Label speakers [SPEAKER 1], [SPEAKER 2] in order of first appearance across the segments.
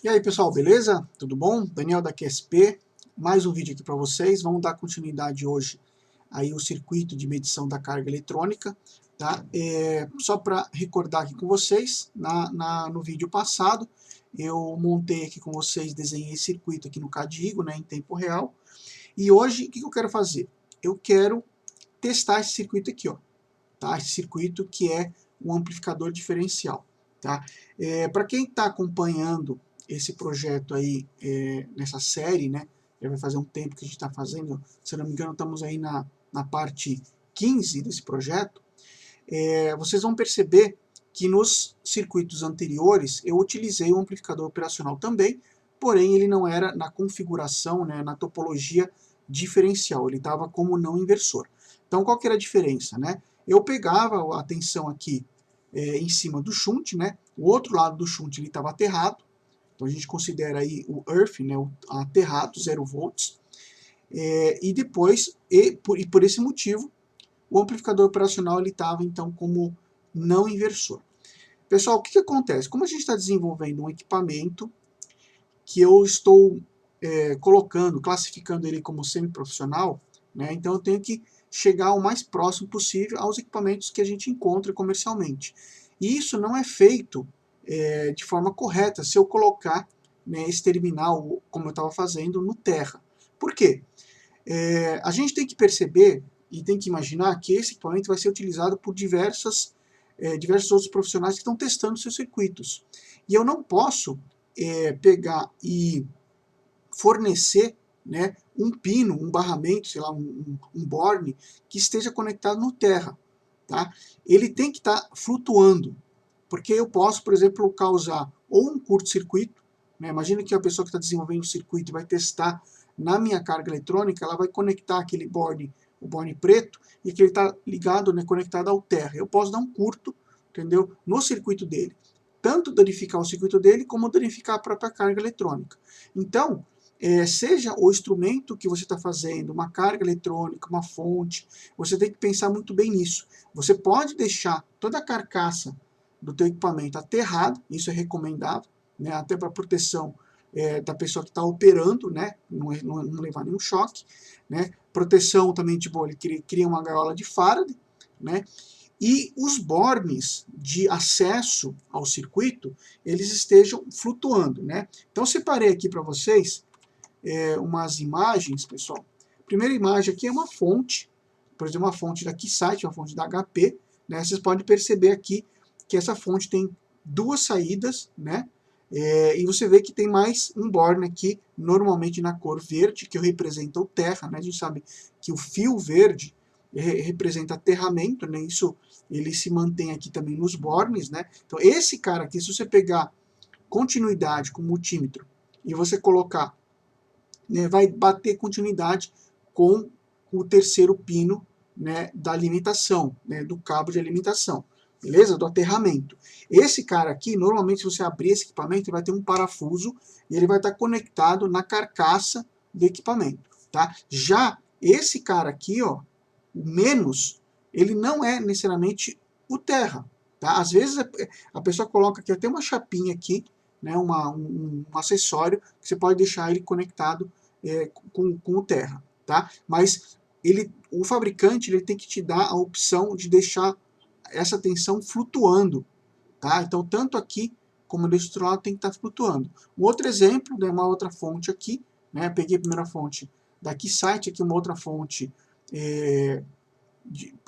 [SPEAKER 1] E aí pessoal, beleza? Tudo bom? Daniel da QSP, mais um vídeo aqui para vocês. Vamos dar continuidade hoje aí o circuito de medição da carga eletrônica, tá? Só para recordar aqui com vocês, no vídeo passado eu montei aqui com vocês, desenhei esse circuito aqui no CAD-IGO, né, em tempo real. E hoje o que eu quero fazer? Eu quero testar esse circuito aqui, ó, tá? Esse circuito que é um amplificador diferencial, tá? Para quem está acompanhando esse projeto aí, nessa série, né? Já vai fazer um tempo que a gente está fazendo, se não me engano, estamos aí na parte 15 desse projeto. Vocês vão perceber que nos circuitos anteriores eu utilizei o amplificador operacional também, porém ele não era na configuração, né, na topologia diferencial, ele estava como não inversor. Então qual que era a diferença, né? Eu pegava a tensão aqui em cima do shunt, né? O outro lado do shunt ele estava aterrado, então a gente considera aí o earth, né, o aterrado, 0 volts, e depois, por esse motivo, o amplificador operacional ele estava então como não inversor. Pessoal, o que acontece? Como a gente está desenvolvendo um equipamento que eu estou colocando, classificando ele como semi-profissional, né, então eu tenho que chegar o mais próximo possível aos equipamentos que a gente encontra comercialmente. E isso não é feito de forma correta se eu colocar, né, esse terminal, como eu estava fazendo, no terra. Por quê? A gente tem que perceber e tem que imaginar que esse equipamento vai ser utilizado por diversos outros profissionais que estão testando seus circuitos. E eu não posso pegar e fornecer, né, um pino, um barramento, sei lá, um borne que esteja conectado no terra. Tá? Ele tem que estar flutuando, porque eu posso, por exemplo, causar ou um curto-circuito, né? Imagina que a pessoa que está desenvolvendo o circuito vai testar na minha carga eletrônica, ela vai conectar aquele borne, o borne preto, e que ele está ligado, né, conectado ao terra. Eu posso dar um curto, entendeu, no circuito dele. Tanto danificar o circuito dele, como danificar a própria carga eletrônica. Então, seja o instrumento que você está fazendo, uma carga eletrônica, uma fonte, você tem que pensar muito bem nisso. Você pode deixar toda a carcaça do teu equipamento aterrado, isso é recomendável, né, até para proteção da pessoa que está operando, né, não levar nenhum choque, né, proteção também, tipo, ele cria uma gaiola de Faraday, né, e os bornes de acesso ao circuito, eles estejam flutuando, né. Então, separei aqui para vocês umas imagens, pessoal. A primeira imagem aqui é uma fonte, por exemplo, uma fonte da Keysight, uma fonte da HP, né? Vocês podem perceber aqui que essa fonte tem duas saídas, né? E você vê que tem mais um borne aqui, normalmente na cor verde, que representa o terra, né? A gente sabe que o fio verde representa aterramento, né? Isso ele se mantém aqui também nos bornes, né? Então esse cara aqui, se você pegar continuidade com multímetro e você colocar, né, vai bater continuidade com o terceiro pino, né, da alimentação, né, do cabo de alimentação, beleza? Do aterramento. Esse cara aqui, normalmente se você abrir esse equipamento, ele vai ter um parafuso e ele vai estar conectado na carcaça do equipamento, tá? Já esse cara aqui, ó, o menos, ele não é necessariamente o terra, tá? Às vezes a pessoa coloca aqui até uma chapinha aqui, né, um acessório que você pode deixar ele conectado com o terra, tá? Mas o fabricante ele tem que te dar a opção de deixar essa tensão flutuando, tá? Então tanto aqui como desse outro lado tem que estar flutuando. Um outro exemplo, né, uma outra fonte aqui, né? Peguei a primeira fonte da Keysight, aqui uma outra fonte,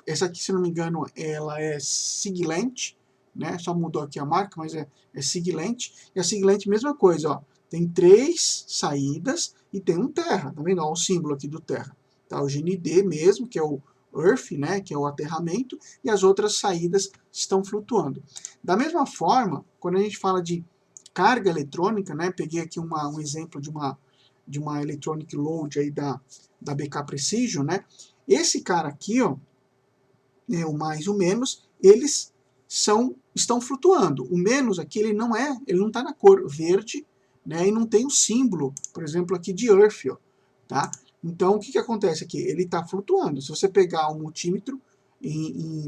[SPEAKER 1] essa aqui, se não me engano, ela é Siglent, né? Só mudou aqui a marca, mas é Siglent. E a Siglent, mesma coisa, ó. Tem 3 saídas e tem um terra, tá vendo? Ó, o símbolo aqui do terra. Tá? O GND mesmo, que é o Earth, né? Que é o aterramento, e as outras saídas estão flutuando. Da mesma forma, quando a gente fala de carga eletrônica, né? Peguei aqui um exemplo de uma electronic load aí da BK Precision, né? Esse cara aqui, ó, o mais e o menos, eles estão flutuando. O menos aqui, ele não está na cor verde, né, e não tem o símbolo, por exemplo, aqui de Earth, ó, tá? Então, o que acontece aqui? Ele está flutuando. Se você pegar um multímetro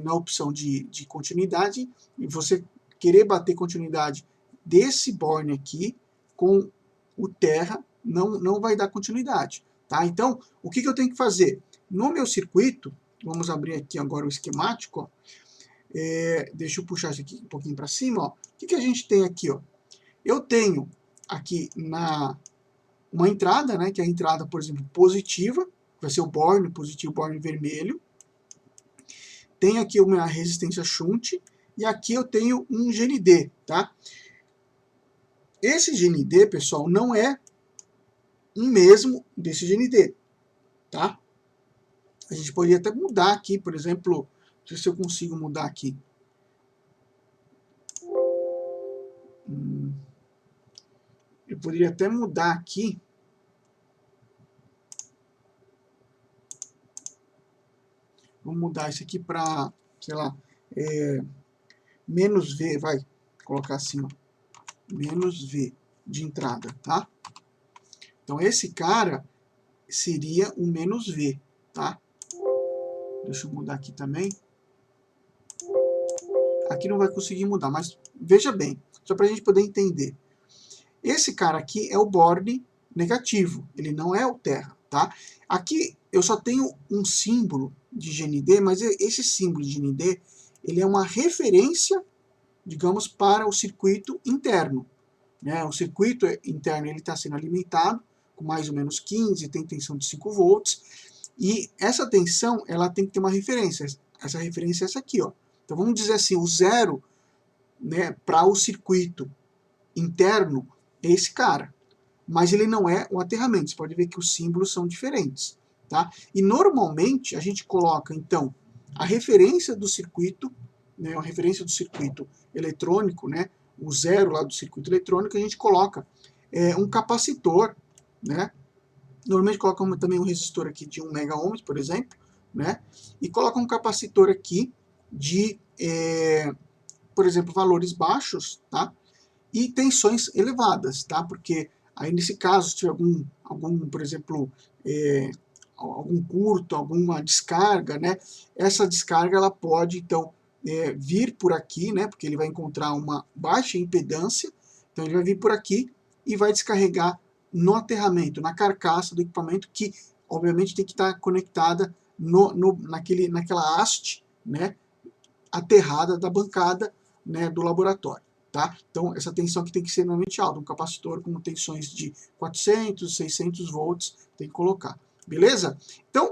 [SPEAKER 1] na opção de continuidade, e você querer bater continuidade desse borne aqui com o terra, não vai dar continuidade, tá? Então, o que eu tenho que fazer? No meu circuito, vamos abrir aqui agora o esquemático, ó. Deixa eu puxar isso aqui um pouquinho para cima, ó. O que a gente tem aqui, ó? Eu tenho aqui uma entrada, né, que é a entrada, por exemplo, positiva, vai ser o borne positivo, borne vermelho. Tem aqui uma resistência shunt, e aqui eu tenho um GND, tá? Esse GND, pessoal, não é o mesmo desse GND, tá? A gente poderia até mudar aqui, por exemplo, deixa eu ver se eu consigo mudar aqui. Eu poderia até mudar aqui. Vamos mudar isso aqui para, sei lá, menos V, vai colocar assim, ó, menos V de entrada, tá? Então esse cara seria o menos V, tá? Deixa eu mudar aqui também. Aqui não vai conseguir mudar, mas veja bem, só para a gente poder entender. Esse cara aqui é o borne negativo, ele não é o terra, tá? Aqui eu só tenho um símbolo de GND, mas esse símbolo de GND, ele é uma referência, digamos, para o circuito interno, né? O circuito interno ele está sendo alimentado com mais ou menos 15, tem tensão de 5 volts, e essa tensão ela tem que ter uma referência, essa referência é essa aqui, ó. Então vamos dizer assim, o zero, né, para o circuito interno é esse cara, mas ele não é o aterramento, você pode ver que os símbolos são diferentes, tá? E normalmente a gente coloca então a referência do circuito, né, a referência do circuito eletrônico, né, o zero lá do circuito eletrônico, a gente coloca um capacitor, né? Normalmente coloca também um resistor aqui de 1 mega ohms, por exemplo, né? E coloca um capacitor aqui de, por exemplo, valores baixos, tá? E tensões elevadas, tá? Porque aí nesse caso, se tiver algum por exemplo, algum curto, alguma descarga, né? Essa descarga ela pode então vir por aqui, né? Porque ele vai encontrar uma baixa impedância, então ele vai vir por aqui e vai descarregar no aterramento, na carcaça do equipamento, que obviamente tem que estar conectada naquela haste, né? Aterrada da bancada, né? Do laboratório. Tá? Então, essa tensão aqui tem que ser normalmente alta. Um capacitor com tensões de 400, 600 volts tem que colocar. Beleza? Então,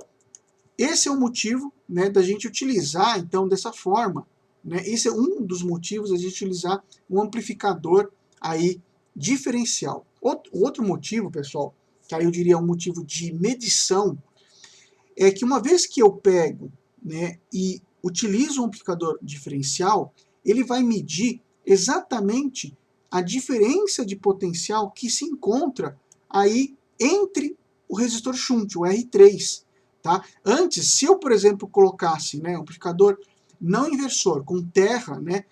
[SPEAKER 1] esse é o motivo, né, da gente utilizar, então, dessa forma. Né? Esse é um dos motivos da gente utilizar um amplificador aí diferencial. Outro motivo, pessoal, que aí eu diria um motivo de medição, é que uma vez que eu pego, né, e utilizo um amplificador diferencial, ele vai medir exatamente a diferença de potencial que se encontra aí entre o resistor shunt, o R3. Tá? Antes, se eu, por exemplo, colocasse, né, um amplificador não inversor, com terra, né,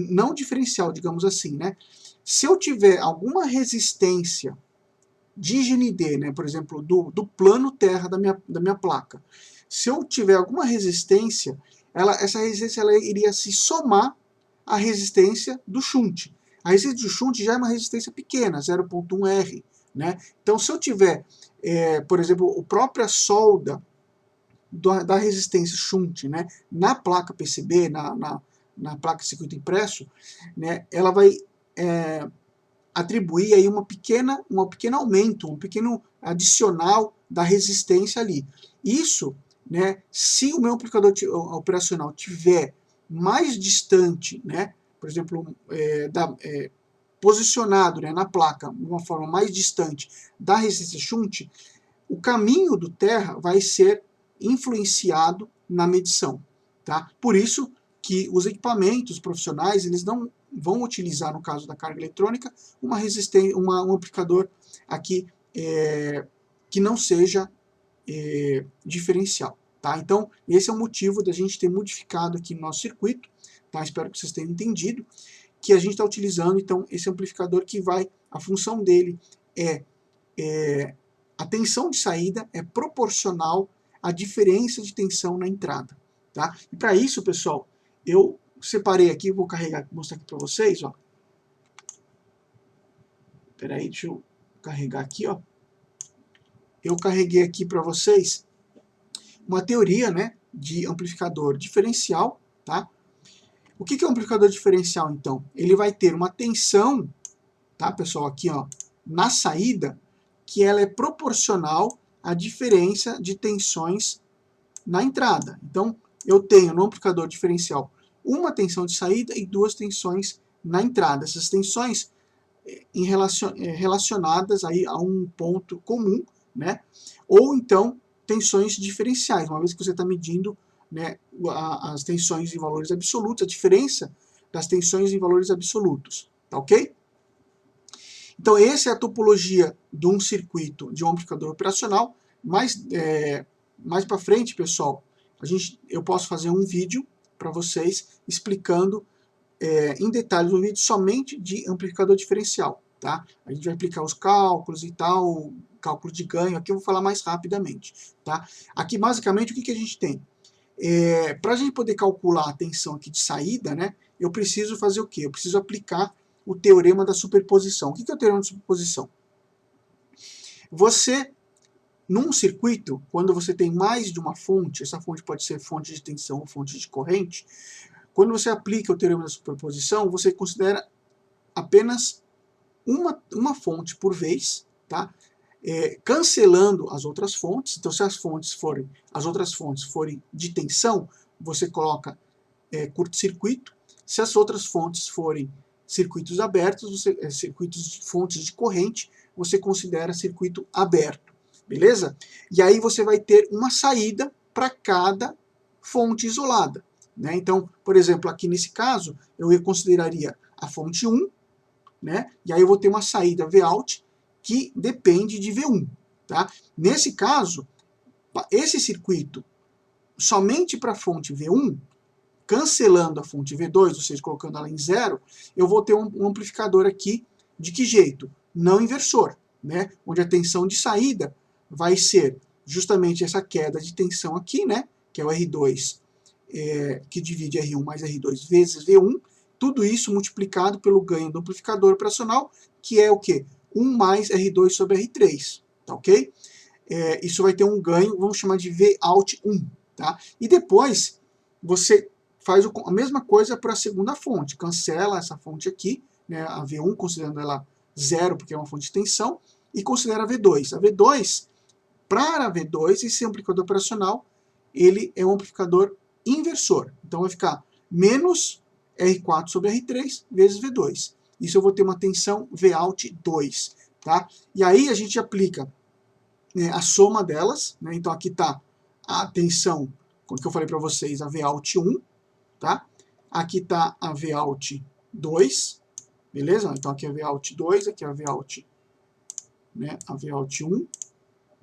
[SPEAKER 1] não diferencial, digamos assim, né, se eu tiver alguma resistência de GND, né, por exemplo, do plano terra da minha placa, se eu tiver alguma resistência, essa resistência ela iria se somar à resistência do shunt. A resistência do shunt já é uma resistência pequena, 0,1 R. Né? Então, se eu tiver, por exemplo, a própria solda da resistência shunt, né, na placa PCB, na placa de circuito impresso, né, ela vai atribuir aí um pequeno aumento, um pequeno adicional da resistência ali. Isso, né, se o meu amplificador operacional tiver mais distante, né, por exemplo, posicionado, né, na placa de uma forma mais distante da resistência shunt, o caminho do terra vai ser influenciado na medição. Tá? Por isso que os equipamentos profissionais eles não vão utilizar, no caso da carga eletrônica, um amplificador aqui que não seja diferencial. Tá? Então, esse é o motivo da gente ter modificado aqui no nosso circuito. Tá? Espero que vocês tenham entendido que a gente está utilizando, então, esse amplificador que a função dele a tensão de saída é proporcional à diferença de tensão na entrada. Tá? E para isso, pessoal, eu separei aqui, vou mostrar aqui para vocês, ó. Espera aí, deixa eu carregar aqui, ó. Eu carreguei aqui para vocês uma teoria, né, de amplificador diferencial, tá? O que é um amplificador diferencial, então? Ele vai ter uma tensão, tá, pessoal, aqui, ó, na saída, que ela é proporcional à diferença de tensões na entrada. Então, eu tenho no amplificador diferencial uma tensão de saída e duas tensões na entrada. Essas tensões relacionadas aí a um ponto comum, né? Ou então tensões diferenciais, uma vez que você está medindo, né, as tensões em valores absolutos, a diferença das tensões em valores absolutos, tá ok? Então essa é a topologia de um circuito de um amplificador operacional. Mais para frente, pessoal, eu posso fazer um vídeo para vocês explicando em detalhes um vídeo somente de amplificador diferencial, tá? A gente vai aplicar os cálculos e tal, cálculo de ganho, aqui eu vou falar mais rapidamente, tá? Aqui basicamente o que a gente tem? Para a gente poder calcular a tensão aqui de saída, né, eu preciso fazer o quê? Eu preciso aplicar o teorema da superposição. O que é o teorema da superposição? Você, num circuito, quando você tem mais de uma fonte, essa fonte pode ser fonte de tensão ou fonte de corrente, quando você aplica o teorema da superposição, você considera apenas uma fonte por vez, tá? Cancelando as outras fontes. Então, se as outras fontes forem de tensão, você coloca curto-circuito. Se as outras fontes forem circuitos abertos, fontes de corrente, você considera circuito aberto, beleza? E aí você vai ter uma saída para cada fonte isolada, né? Então, por exemplo, aqui nesse caso, eu consideraria a fonte 1, né? E aí eu vou ter uma saída Vout que depende de V1, tá? Nesse caso, esse circuito, somente para a fonte V1, cancelando a fonte V2, ou seja, colocando ela em zero, eu vou ter um amplificador aqui, de que jeito? Não inversor, né? Onde a tensão de saída vai ser justamente essa queda de tensão aqui, né? Que é o R2, que divide R1 mais R2 vezes V1, tudo isso multiplicado pelo ganho do amplificador operacional, que é o quê? 1 mais R2 sobre R3, tá ok? Isso vai ter um ganho, vamos chamar de Vout1, tá? E depois, você faz a mesma coisa para a segunda fonte, cancela essa fonte aqui, né, a V1, considerando ela zero, porque é uma fonte de tensão, e considera a V2. A V2, para a V2, esse amplificador operacional, ele é um amplificador inversor. Então vai ficar menos R4 sobre R3 vezes V2. Isso eu vou ter uma tensão Vout2, tá? E aí a gente aplica a soma delas, né? Então aqui está a tensão, como que eu falei para vocês, a Vout1, tá? Aqui está a Vout2, beleza? Então aqui é a Vout2, aqui é a Vout, né? A Vout1,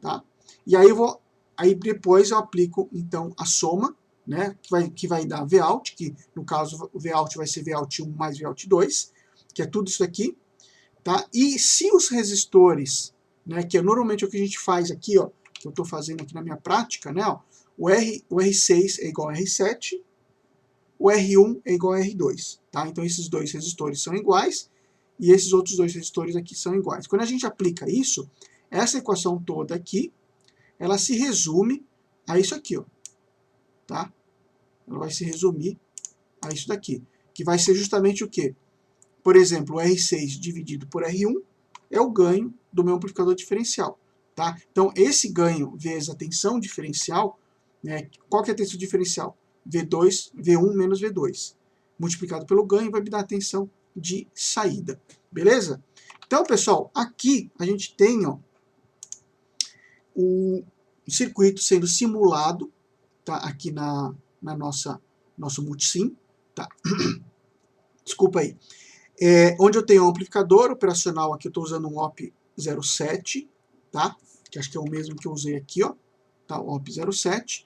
[SPEAKER 1] tá? E aí depois eu aplico então a soma, né? Que vai dar Vout, que no caso o Vout vai ser Vout1 mais Vout2, que é tudo isso aqui, tá? E se os resistores, né? Que é normalmente o que a gente faz aqui, ó, que eu estou fazendo aqui na minha prática, né? Ó, o R6 é igual a R7, o R1 é igual a R2, tá? Então esses dois resistores são iguais e esses outros dois resistores aqui são iguais. Quando a gente aplica isso, essa equação toda aqui, ela se resume a isso aqui, ó, tá? Ela vai se resumir a isso daqui, que vai ser justamente o quê? Por exemplo, o R6 dividido por R1 é o ganho do meu amplificador diferencial, tá? Então esse ganho vezes a tensão diferencial, né? Qual que é a tensão diferencial? V1 menos V2, multiplicado pelo ganho, vai me dar a tensão de saída, beleza? Então, pessoal, aqui a gente tem, ó, o circuito sendo simulado, tá? Aqui na nosso multisim, tá? Desculpa aí. Onde eu tenho um amplificador operacional, aqui eu estou usando um OP07, tá? Que acho que é o mesmo que eu usei aqui, ó, tá? O OP07.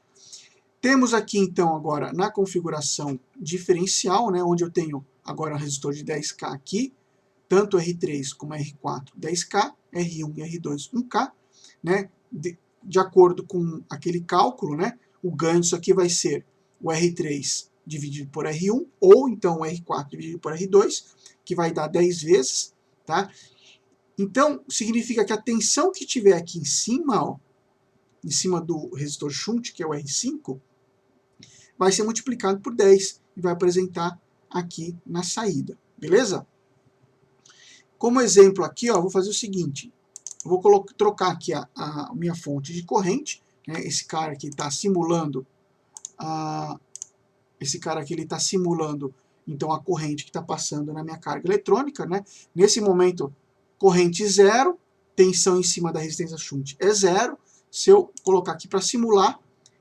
[SPEAKER 1] Temos aqui, então, agora, na configuração diferencial, né, onde eu tenho agora um resistor de 10K aqui, tanto R3 como R4 10K, R1 e R2 1K, né, de acordo com aquele cálculo, né, o ganho disso aqui vai ser o R3 dividido por R1, ou então o R4 dividido por R2, que vai dar 10 vezes, tá? Então, significa que a tensão que tiver aqui em cima, ó, em cima do resistor shunt, que é o R5, vai ser multiplicado por 10 e vai apresentar aqui na saída, beleza? Como exemplo aqui, ó, vou fazer o seguinte, eu vou trocar aqui a minha fonte de corrente, né, esse cara aqui está simulando, então, a corrente que está passando na minha carga eletrônica, né? Nesse momento, corrente 0, tensão em cima da resistência shunt é 0. Se eu colocar aqui para simular,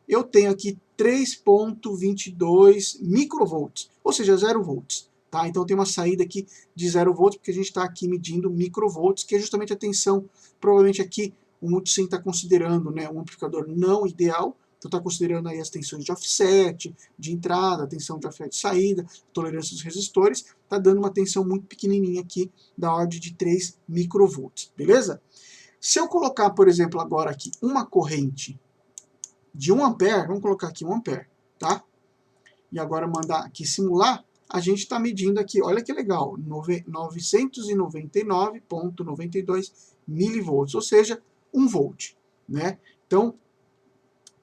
[SPEAKER 1] eu tenho aqui 3,22 microvolts, ou seja, 0 volts. Tá? Então tem uma saída aqui de 0 volts, porque a gente está aqui medindo microvolts, que é justamente a tensão. Provavelmente aqui o Multisim está considerando, né, um amplificador não ideal, então está considerando aí as tensões de offset, de entrada, tensão de offset de saída, tolerância dos resistores, está dando uma tensão muito pequenininha aqui, da ordem de 3 microvolts, beleza? Se eu colocar, por exemplo, agora aqui uma corrente de 1 ampere, vamos colocar aqui 1 ampere, tá? E agora mandar aqui simular, a gente está medindo aqui, olha que legal, 999,92 milivolts, ou seja, 1 volt, né? Então,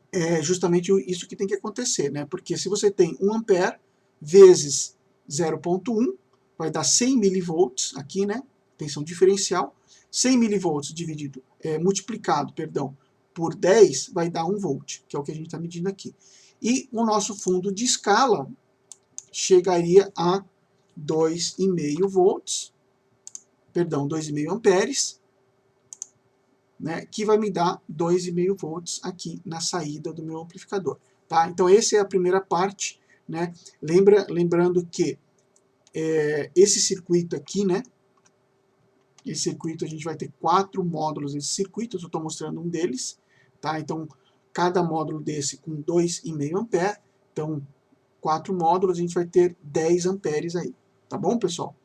[SPEAKER 1] é justamente isso que tem que acontecer, né? Porque se você tem 1 ampere vezes 0,1, vai dar 100 milivolts aqui, né? Tensão diferencial. 100 milivolts multiplicado, por 10 vai dar 1 volt, que é o que a gente está medindo aqui. E o nosso fundo de escala chegaria a 2,5 volts, 2,5 amperes, né, que vai me dar 2,5 volts aqui na saída do meu amplificador. Tá? Então, essa é a primeira parte. Né? Lembrando que esse circuito aqui, né, esse circuito a gente vai ter 4 módulos desse circuito, eu estou mostrando um deles. Tá? Então, cada módulo desse com 2,5 ampere, então 4 módulos, a gente vai ter 10 amperes aí. Tá bom, pessoal?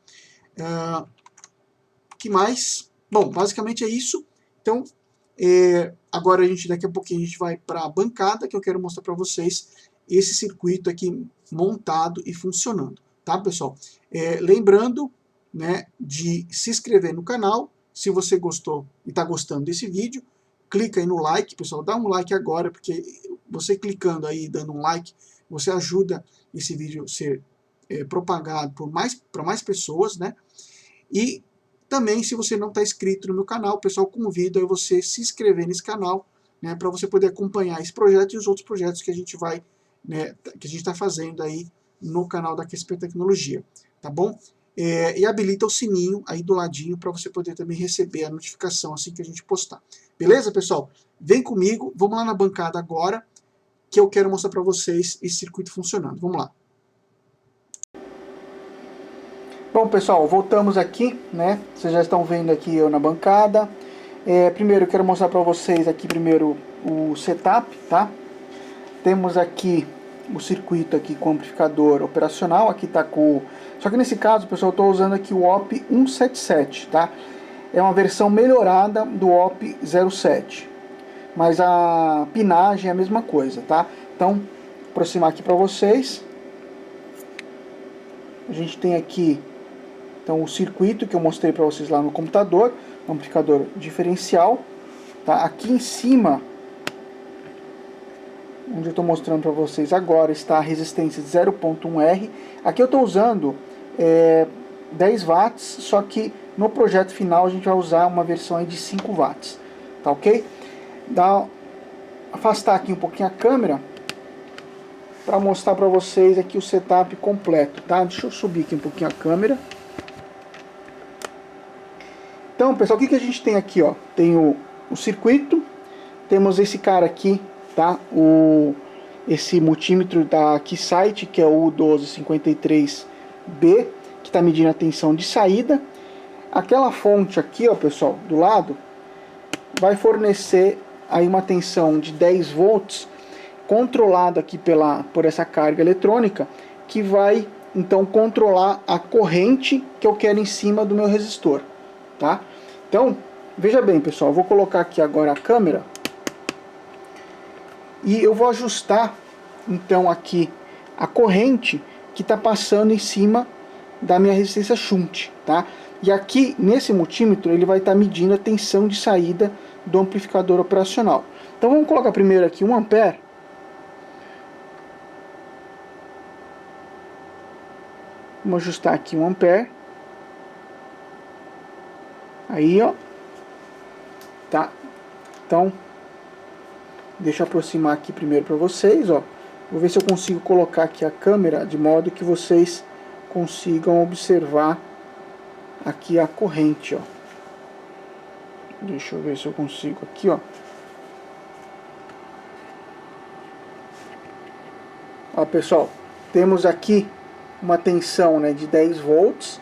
[SPEAKER 1] Que mais? Bom, basicamente é isso. Então, agora daqui a pouquinho a gente vai para a bancada, que eu quero mostrar para vocês esse circuito aqui montado e funcionando, tá, pessoal? Lembrando, né, de se inscrever no canal, se você gostou e está gostando desse vídeo, clica aí no like, pessoal, dá um like agora, porque você clicando aí, dando um like, você ajuda esse vídeo a ser propagado para mais pessoas, né? E também, se você não está inscrito no meu canal, pessoal, convido a você se inscrever nesse canal, né, para você poder acompanhar esse projeto e os outros projetos que a gente vai, né, que a gente está fazendo aí no canal da QSP Tecnologia, tá bom? E habilita o sininho aí do ladinho para você poder também receber a notificação assim que a gente postar. Beleza, pessoal? Vem comigo, vamos lá na bancada agora, que eu quero mostrar para vocês esse circuito funcionando. Vamos lá. Bom, pessoal, voltamos aqui, né? Vocês já estão vendo aqui eu na bancada. Primeiro eu quero mostrar para vocês aqui primeiro o setup, tá? Temos aqui o circuito aqui com o amplificador operacional, aqui tá com... Só que nesse caso, pessoal, eu estou usando aqui o OP 177, tá? É uma versão melhorada do OP 07, mas a pinagem é a mesma coisa, tá? Então, vou aproximar aqui para vocês. A gente tem aqui então o circuito que eu mostrei para vocês lá no computador, um amplificador diferencial, tá? Aqui em cima, onde eu estou mostrando para vocês agora, está a resistência de 0.1R. Aqui eu estou usando 10 watts, só que no projeto final a gente vai usar uma versão aí de 5 watts, tá ok? Afastar aqui um pouquinho a câmera para mostrar para vocês aqui o setup completo, tá? Deixa eu subir aqui um pouquinho a câmera. Então, pessoal, o que a gente tem aqui, ó? Tem o circuito, temos esse cara aqui, tá? Esse multímetro da Keysight, que é o U1253B, que está medindo a tensão de saída. Aquela fonte aqui, ó, pessoal, do lado, vai fornecer aí uma tensão de 10 volts, controlado aqui por essa carga eletrônica, que vai então controlar a corrente que eu quero em cima do meu resistor, tá? Então, veja bem, pessoal, eu vou colocar aqui agora a câmera e eu vou ajustar então aqui a corrente que está passando em cima da minha resistência shunt, tá? E aqui, nesse multímetro, ele vai estar medindo a tensão de saída do amplificador operacional. Então vamos colocar primeiro aqui 1 ampere. Vamos ajustar aqui 1 ampere. Aí, ó. Tá? Então, deixa eu aproximar aqui primeiro para vocês, ó. Vou ver se eu consigo colocar aqui a câmera de modo que vocês consigam observar aqui a corrente, ó. Deixa eu ver se eu consigo aqui, ó. Ó, pessoal, temos aqui uma tensão, né, de 10 volts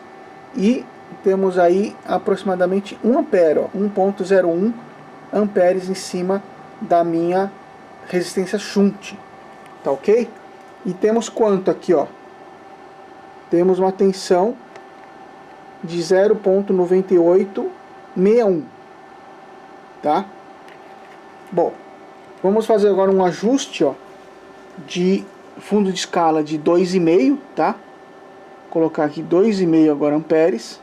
[SPEAKER 1] e temos aí aproximadamente 1 ampere, ó, 1.01 amperes em cima da minha resistência shunt, tá ok? E temos quanto aqui, ó? Temos uma tensão de 0.9861, tá? Bom, vamos fazer agora um ajuste, ó, de fundo de escala de 2,5, tá? Colocar aqui 2,5 agora amperes.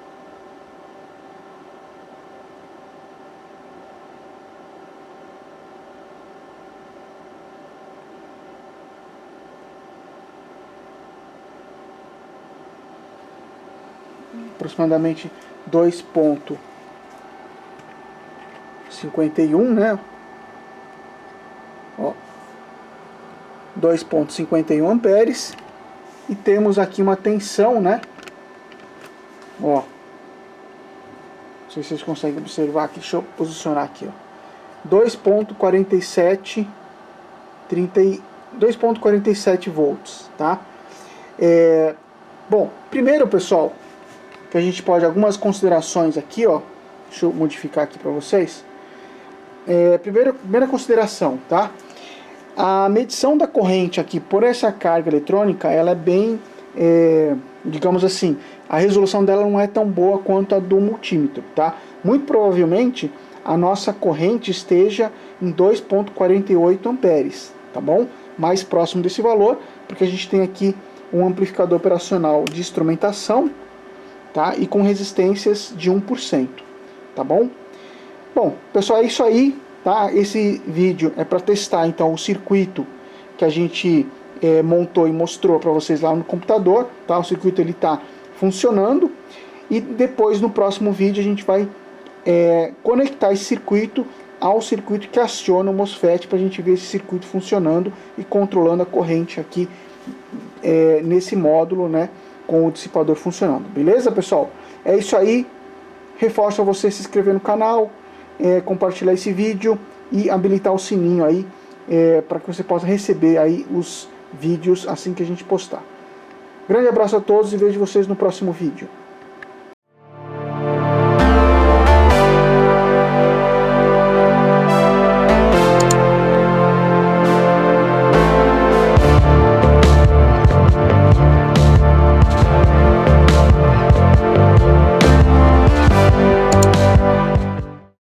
[SPEAKER 1] Aproximadamente 2.51, né? Ó, 2.51 amperes. E temos aqui uma tensão, né? Ó, não sei se vocês conseguem observar aqui, deixa eu posicionar aqui, ó. 2.47 volts, tá? Bom, primeiro, pessoal, que a gente pode, algumas considerações aqui, ó. Deixa eu modificar aqui para vocês. Primeira consideração, tá? A medição da corrente aqui por essa carga eletrônica, ela é bem, digamos assim, a resolução dela não é tão boa quanto a do multímetro, tá? Muito provavelmente a nossa corrente esteja em 2.48 amperes, tá bom? Mais próximo desse valor, porque a gente tem aqui um amplificador operacional de instrumentação, tá? E com resistências de 1%, tá bom? Bom, pessoal, é isso aí, tá? Esse vídeo é para testar então o circuito que a gente montou e mostrou para vocês lá no computador, tá? O circuito ele está funcionando e depois no próximo vídeo a gente vai conectar esse circuito ao circuito que aciona o MOSFET para a gente ver esse circuito funcionando e controlando a corrente aqui nesse módulo, né? Com o dissipador funcionando, beleza, pessoal? É isso aí. Reforço a você se inscrever no canal, compartilhar esse vídeo e habilitar o sininho aí para que você possa receber aí os vídeos assim que a gente postar. Grande abraço a todos e vejo vocês no próximo vídeo.